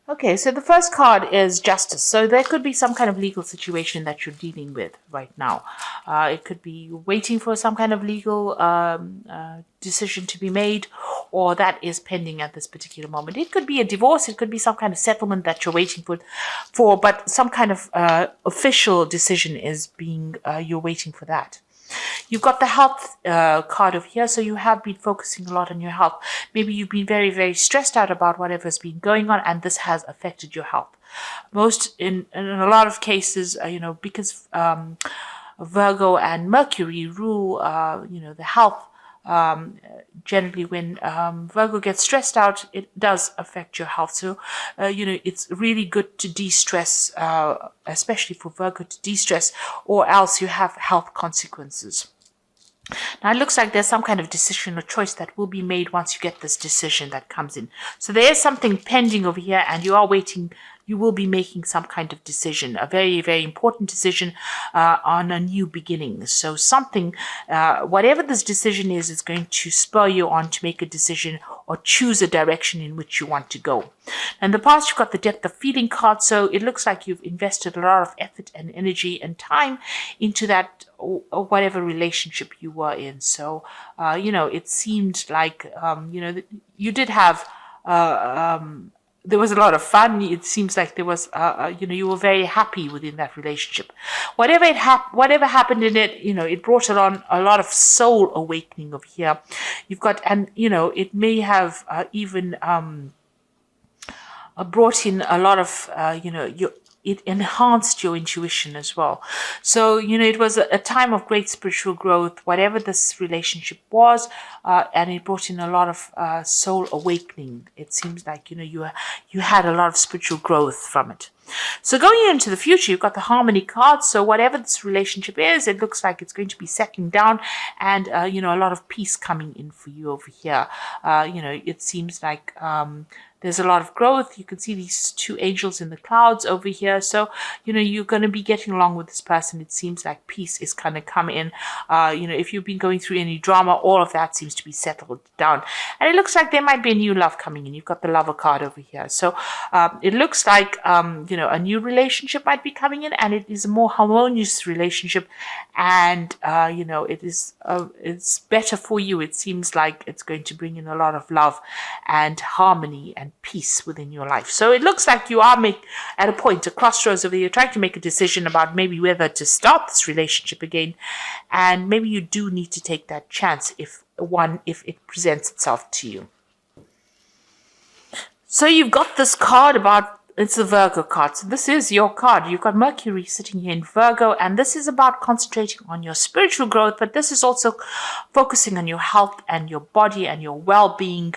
Okay, so the first card is justice. So there could be some kind of legal situation that you're dealing with right now. It could be waiting for some kind of legal decision to be made, or that is pending at this particular moment. It could be a divorce. It could be some kind of settlement that you're waiting for, but some kind of official decision is being, you're waiting for that. You've got the health card over here, so you have been focusing a lot on your health. Maybe you've been very, very stressed out about whatever's been going on, and this has affected your health. In a lot of cases, because Virgo and Mercury rule, the health. Generally, when Virgo gets stressed out, it does affect your health. So, it's really good to de-stress, especially for Virgo to de-stress, or else you have health consequences. Now, it looks like there's some kind of decision or choice that will be made once you get this decision that comes in. So there is something pending over here, and you are waiting. You will be making some kind of decision, a very, very important decision on a new beginning. So something, whatever this decision is going to spur you on to make a decision or choose a direction in which you want to go. In the past, you've got the depth of feeling card. So it looks like you've invested a lot of effort and energy and time into that or whatever relationship you were in. So, it seemed like, you did have, there was a lot of fun. It seems like there was, you were very happy within that relationship. Whatever happened in it, it brought on a lot of soul awakening over here. You've got, and it may have even brought in a lot of, it enhanced your intuition as well. So, it was a time of great spiritual growth, whatever this relationship was, and it brought in a lot of soul awakening. It seems like, you had a lot of spiritual growth from it. So going into the future, you've got the harmony card. So whatever this relationship is, it looks like it's going to be settling down, and, a lot of peace coming in for you over here. It seems like, there's a lot of growth. You can see these two angels in the clouds over here. So, you're going to be getting along with this person. It seems like peace is going to come in. If you've been going through any drama, all of that seems to be settled down. And it looks like there might be a new love coming in. You've got the lover card over here. So, it looks like, a new relationship might be coming in, and it is a more harmonious relationship. And, it's better for you. It seems like it's going to bring in a lot of love and harmony and peace within your life. So it looks like you are at a point, a crossroads over here, trying to make a decision about maybe whether to start this relationship again, and maybe you do need to take that chance if it presents itself to you. So you've got this card about, it's the Virgo card. So this is your card. You've got Mercury sitting here in Virgo, and this is about concentrating on your spiritual growth, but this is also focusing on your health and your body and your well-being.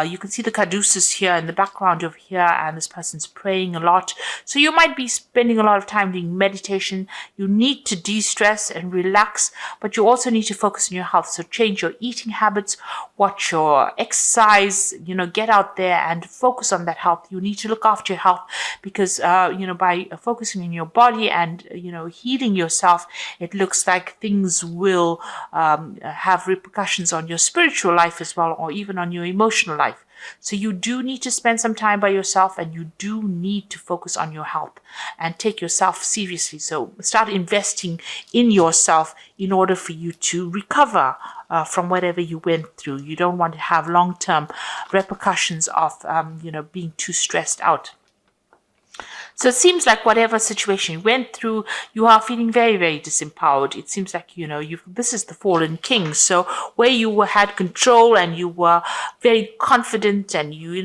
You can see the caduceus here in the background over here, and this person's praying a lot. So you might be spending a lot of time doing meditation. You need to de-stress and relax, but you also need to focus on your health. So change your eating habits, watch your exercise, get out there and focus on that health. You need to look after your health, because by focusing on your body and healing yourself, it looks like things will have repercussions on your spiritual life as well, or even on your emotional life. So you do need to spend some time by yourself, and you do need to focus on your health and take yourself seriously. So start investing in yourself in order for you to recover from whatever you went through. You don't want to have long-term repercussions of being too stressed out. So it seems like whatever situation you went through, you are feeling very, very disempowered. It seems like, this is the fallen king. So where you had control and you were very confident and you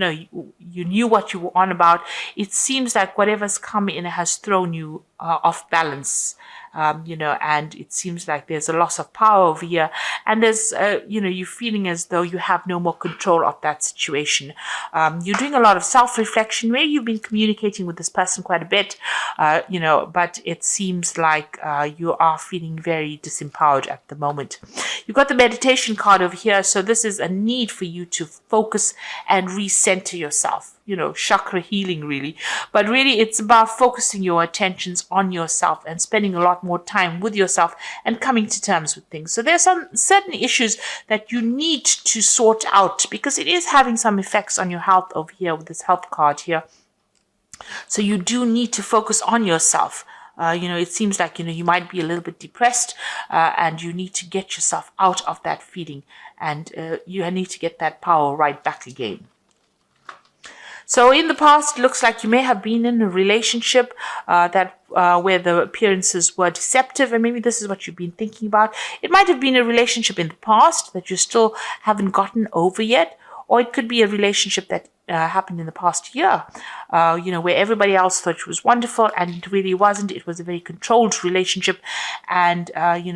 knew what you were on about, it seems like whatever's come in has thrown you off balance. And it seems like there's a loss of power over here, and there's, you're feeling as though you have no more control of that situation. You're doing a lot of self-reflection. Maybe you've been communicating with this person quite a bit, but it seems like you are feeling very disempowered at the moment. You've got the meditation card over here, so this is a need for you to focus and recenter yourself. Chakra healing, really. But really, it's about focusing your attentions on yourself and spending a lot more time with yourself and coming to terms with things. So there's some certain issues that you need to sort out, because it is having some effects on your health over here with this health card here. So you do need to focus on yourself. It seems like, you might be a little bit depressed, and you need to get yourself out of that feeling, and you need to get that power right back again. So in the past, it looks like you may have been in a relationship where the appearances were deceptive, and maybe this is what you've been thinking about. It might have been a relationship in the past that you still haven't gotten over yet, or it could be a relationship that happened in the past year, where everybody else thought it was wonderful and it really wasn't. It was a very controlled relationship, and you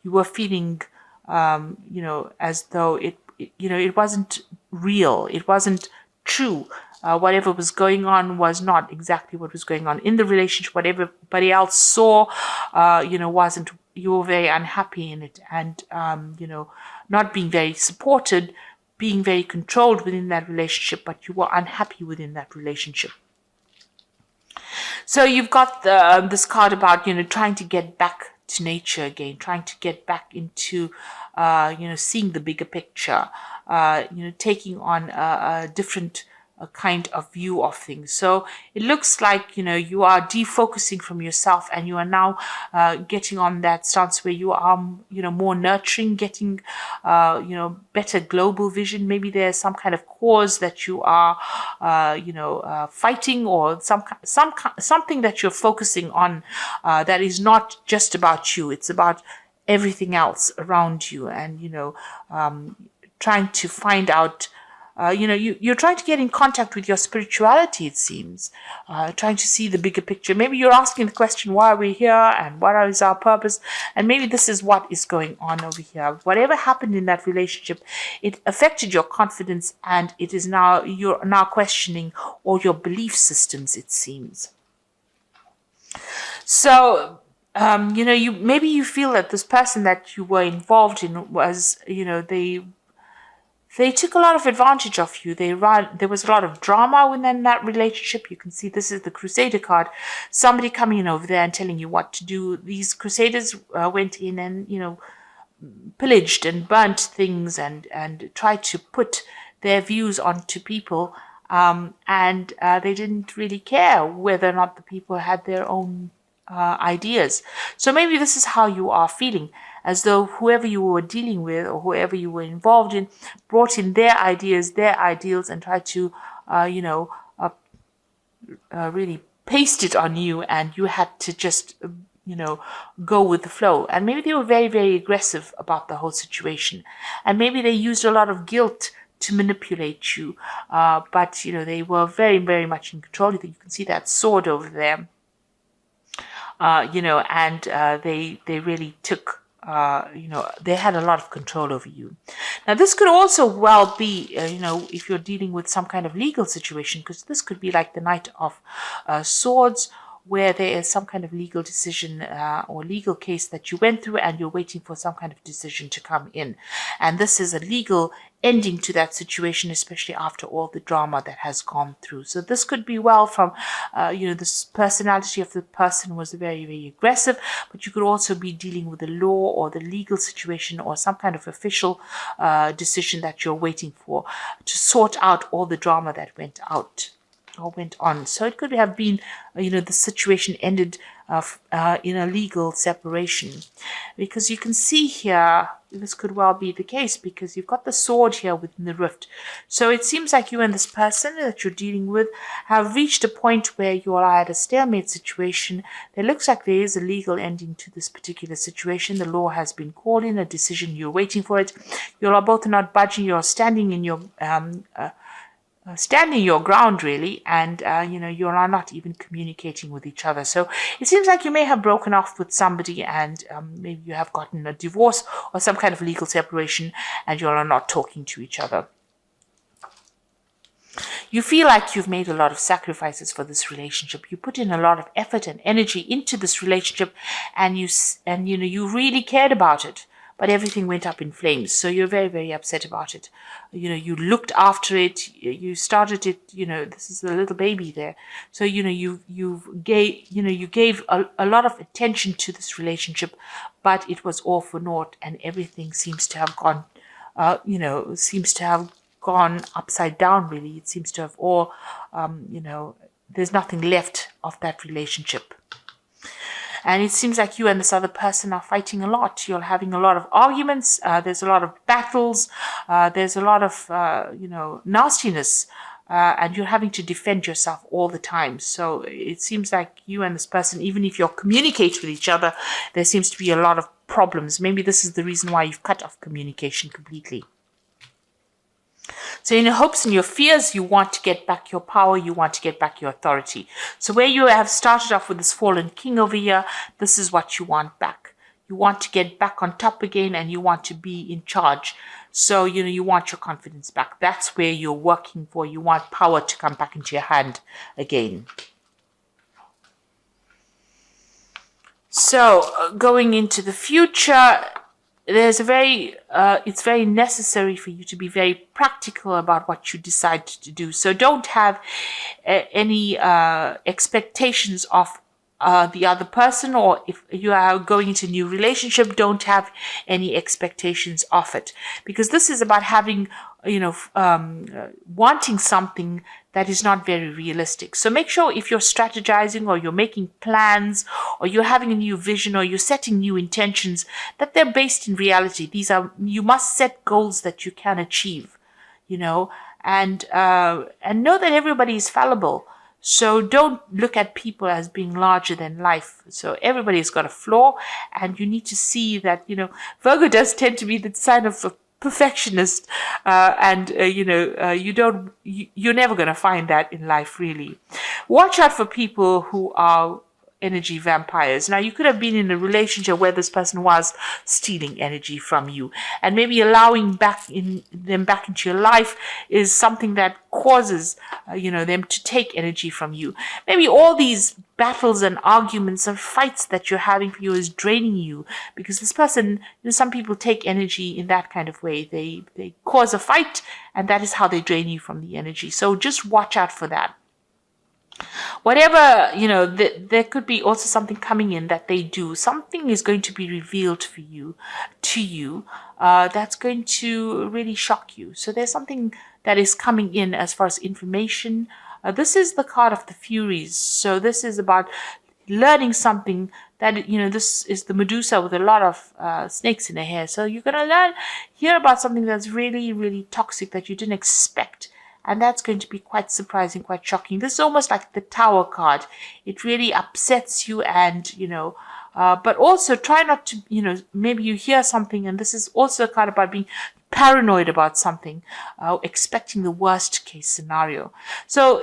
were feeling, as though it wasn't real. It wasn't true. Whatever was going on was not exactly what was going on in the relationship. What everybody else saw, wasn't. You were very unhappy in it, and not being very supported, being very controlled within that relationship, but you were unhappy within that relationship. So you've got this card about trying to get back to nature again, trying to get back into seeing the bigger picture, taking on a different kind of view of things. So it looks like you are defocusing from yourself, and you are now getting on that stance where you are more nurturing, getting better global vision. Maybe there's some kind of cause that you are fighting, or something that you're focusing on that is not just about you. It's about everything else around you, and trying to find out, you're trying to get in contact with your spirituality, it seems, trying to see the bigger picture. Maybe you're asking the question, why are we here, and what is our purpose? And maybe this is what is going on over here. Whatever happened in that relationship, it affected your confidence, and you're now questioning all your belief systems, it seems. So maybe you feel that this person that you were involved in was, they took a lot of advantage of you. There was a lot of drama within that relationship. You can see this is the Crusader card. Somebody coming in over there and telling you what to do. These Crusaders went in and, pillaged and burnt things and tried to put their views onto people. And they didn't really care whether or not the people had their own ideas. So maybe this is how you are feeling, as though whoever you were dealing with or whoever you were involved in brought in their ideas, their ideals, and tried to, really paste it on you, and you had to just, go with the flow. And maybe they were very, very aggressive about the whole situation, and maybe they used a lot of guilt to manipulate you, but they were very, very much in control. You can see that sword over there. And they really took, they had a lot of control over you. Now, this could also well be, if you're dealing with some kind of legal situation, because this could be like the Knight of Swords, where there is some kind of legal decision or legal case that you went through, and you're waiting for some kind of decision to come in. And this is a legal ending to that situation, especially after all the drama that has gone through. So this could be well from, this personality of the person was very, very aggressive, but you could also be dealing with the law or the legal situation or some kind of official decision that you're waiting for to sort out all the drama that went on. So it could have been, the situation ended in a legal separation, because you can see here, this could well be the case, because you've got the sword here within the rift. So it seems like you and this person that you're dealing with have reached a point where you are at a stalemate situation. It looks like there is a legal ending to this particular situation. The law has been called in, a decision, you're waiting for it. You are both not budging, you're standing in your standing your ground, really, and you are not even communicating with each other. So it seems like you may have broken off with somebody, and maybe you have gotten a divorce or some kind of legal separation, and you are not talking to each other. You feel like you've made a lot of sacrifices for this relationship. You put in a lot of effort and energy into this relationship, and you really cared about it. But everything went up in flames. So you're very, very upset about it. You looked after it. You started it. This is a little baby there. So you gave a lot of attention to this relationship, but it was all for naught, and everything seems to have gone, upside down. Really, it seems to have all, there's nothing left of that relationship. And it seems like you and this other person are fighting a lot. You're having a lot of arguments. There's a lot of battles. There's a lot of, nastiness. And you're having to defend yourself all the time. So it seems like you and this person, even if you're communicating with each other, there seems to be a lot of problems. Maybe this is the reason why you've cut off communication completely. So in your hopes and your fears, you want to get back your power, you want to get back your authority. So where you have started off with this fallen king over here, this is what you want back. You want to get back on top again, and you want to be in charge. So, you want your confidence back. That's where you're working for. You want power to come back into your hand again. So going into the future, it's very necessary for you to be very practical about what you decide to do. So don't have any expectations of the other person, or if you are going into a new relationship, don't have any expectations of it, because this is about having, wanting something that is not very realistic. So make sure if you're strategizing or you're making plans or you're having a new vision or you're setting new intentions, that they're based in reality. You must set goals that you can achieve, and know that everybody is fallible. So don't look at people as being larger than life. So everybody's got a flaw, and you need to see that, Virgo does tend to be the sign of a perfectionist, and you're never going to find that in life, really. Watch out for people who are energy vampires. Now, you could have been in a relationship where this person was stealing energy from you, and maybe allowing them back into your life is something that causes them to take energy from you. Maybe all these battles and arguments and fights that you're having for you is draining you, because this person, some people take energy in that kind of way. They cause a fight, and that is how they drain you from the energy. So just watch out for that. Whatever, there could be also something coming in that they do. Something is going to be revealed to you, that's going to really shock you. So there's something that is coming in as far as information. This is the card of the Furies. So this is about learning something that, this is the Medusa with a lot of snakes in her hair. So you're going to hear about something that's really, really toxic that you didn't expect. And that's going to be quite surprising, quite shocking. This is almost like the Tower card. It really upsets you, and, but also try not to, maybe you hear something, and this is also a card about being paranoid about something, expecting the worst case scenario. So,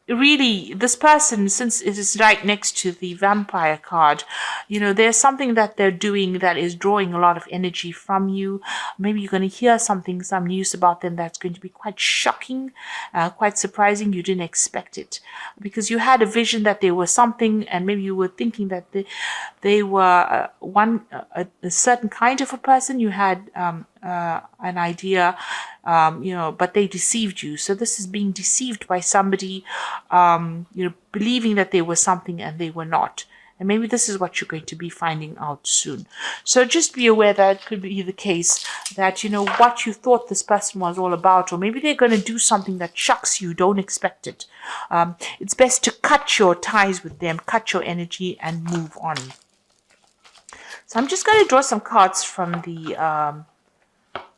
really, this person, since it is right next to the vampire card, there's something that they're doing that is drawing a lot of energy from you. Maybe you're going to hear some news about them that's going to be quite shocking, quite surprising. You didn't expect it, because you had a vision that they were something, and maybe you were thinking that they were a certain kind of a person. You had an idea, but they deceived you. So this is being deceived by somebody, believing that they were something and they were not. And maybe this is what you're going to be finding out soon. So just be aware that it could be the case that, what you thought this person was all about, or maybe they're going to do something that shocks you, don't expect it. It's best to cut your ties with them, cut your energy, and move on. So I'm just going to draw some cards from the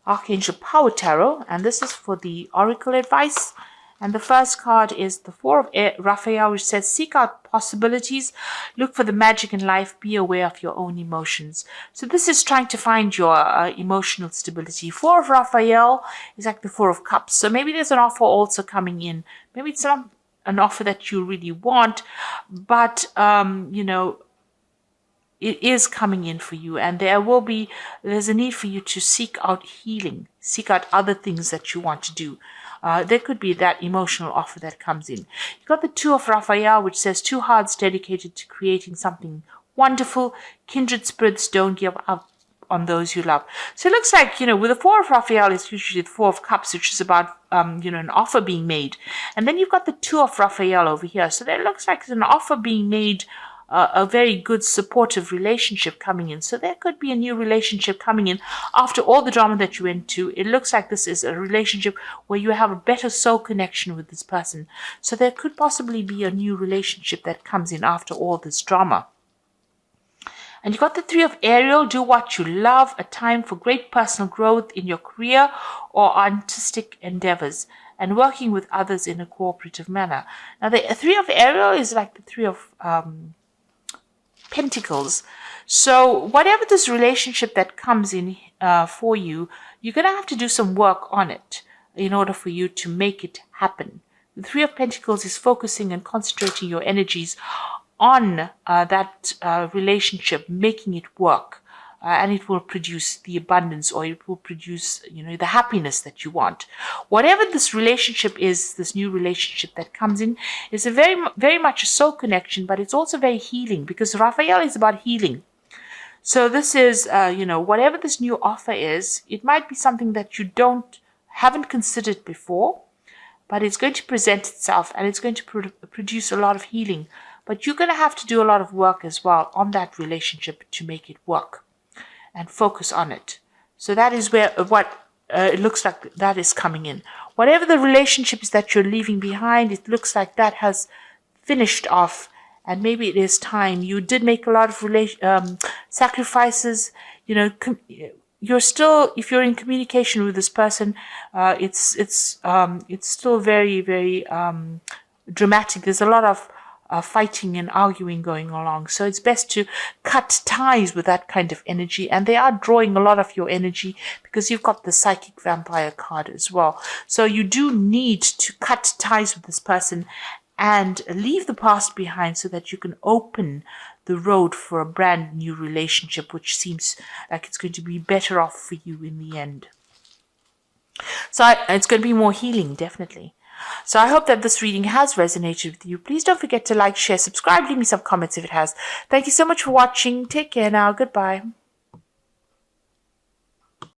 Archangel Power Tarot, and this is for the Oracle advice. And the first card is the Four of Raphael, which says, seek out possibilities, look for the magic in life, be aware of your own emotions. So this is trying to find your emotional stability. Four of Raphael is like the Four of Cups. So maybe there's an offer also coming in. Maybe it's not an offer that you really want, but, it is coming in for you, and there's a need for you to seek out healing, seek out other things that you want to do. There could be that emotional offer that comes in. You've got the Two of Raphael, which says, two hearts dedicated to creating something wonderful. Kindred spirits, don't give up on those you love. So it looks like, with the Four of Raphael, it's usually the Four of Cups, which is about, an offer being made. And then you've got the Two of Raphael over here. So that looks like it's an offer being made a very good supportive relationship coming in. So there could be a new relationship coming in after all the drama that you went to. It looks like this is a relationship where you have a better soul connection with this person. So there could possibly be a new relationship that comes in after all this drama. And you got the Three of Ariel, do what you love, a time for great personal growth in your career or artistic endeavors, and working with others in a cooperative manner. Now, the Three of Ariel is like the Three of Pentacles. So whatever this relationship that comes in for you, you're going to have to do some work on it in order for you to make it happen. The Three of Pentacles is focusing and concentrating your energies on that relationship, making it work, and it will produce the abundance, or it will produce, the happiness that you want. Whatever this relationship is, this new relationship that comes in, is a very much a soul connection, but it's also very healing, because Raphael is about healing. So this is, whatever this new offer is, it might be something that you haven't considered before, but it's going to present itself, and it's going to produce a lot of healing. But you're going to have to do a lot of work as well on that relationship to make it work and focus on it. So that is where what it looks like that is coming in. Whatever the relationship is that you're leaving behind, it looks like that has finished off, and maybe it is time. You did make a lot of sacrifices. You're still, if you're in communication with this person, it's still very, very dramatic. There's a lot of fighting and arguing going along. So it's best to cut ties with that kind of energy. And they are drawing a lot of your energy because you've got the psychic vampire card as well. So you do need to cut ties with this person and leave the past behind so that you can open the road for a brand new relationship, which seems like it's going to be better off for you in the end. So it's going to be more healing, definitely. So I hope that this reading has resonated with you. Please don't forget to like, share, subscribe, leave me some comments if it has. Thank you so much for watching. Take care now. Goodbye.